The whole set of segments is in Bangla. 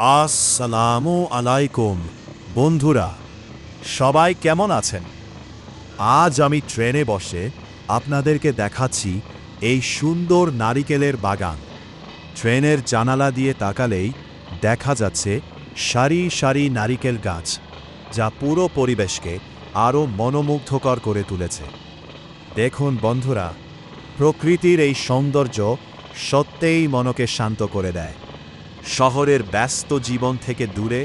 আসসালামু আলাইকুম বন্ধুরা, সবাই কেমন আছেন? আজ আমি ট্রেনে বসে আপনাদেরকে দেখাচ্ছি এই সুন্দর নারিকেলের বাগান। ট্রেনের জানালা দিয়ে তাকালেই দেখা যাচ্ছে সারি সারি নারিকেল গাছ, যা পুরো পরিবেশকে আরও মনোমুগ্ধকর করে তুলেছে। দেখুন বন্ধুরা, প্রকৃতির এই সৌন্দর্য সত্যিই মনকে শান্ত করে দেয়। শহরের ব্যস্ত জীবন থেকে দূরে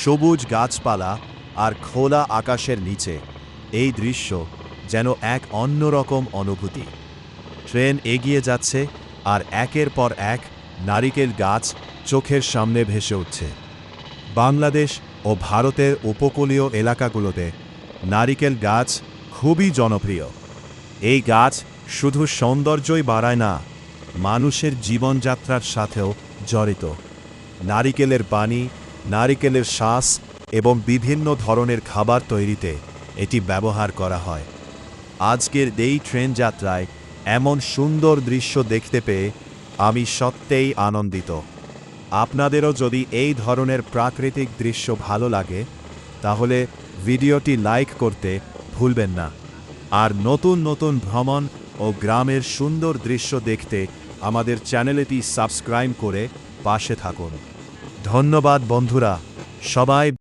সবুজ গাছপালা আর খোলা আকাশের নিচে এই দৃশ্য যেন এক অন্যরকম অনুভূতি। ট্রেন এগিয়ে যাচ্ছে আর একের পর এক নারিকেল গাছ চোখের সামনে ভেসে উঠছে। বাংলাদেশ ও ভারতের উপকূলীয় এলাকাগুলোতে নারিকেল গাছ খুবই জনপ্রিয়। এই গাছ শুধু সৌন্দর্যই বাড়ায় না, মানুষের জীবনযাত্রার সাথেও জড়িত। নারিকেলের পানি, নারিকেলের শ্বাস এবং বিভিন্ন ধরনের খাবার তৈরিতে এটি ব্যবহার করা হয়। আজকের এই ট্রেন যাত্রায় এমন সুন্দর দৃশ্য দেখতে পেয়ে আমি সত্যিই আনন্দিত। আপনাদেরও যদি এই ধরনের প্রাকৃতিক দৃশ্য ভালো লাগে, তাহলে ভিডিওটি লাইক করতে ভুলবেন না। আর নতুন নতুন ভ্রমণ ও গ্রামের সুন্দর দৃশ্য দেখতে আমাদের চ্যানেলটি সাবস্ক্রাইব করে পাশে থাকুন। ধন্যবাদ বন্ধুরা, সবাই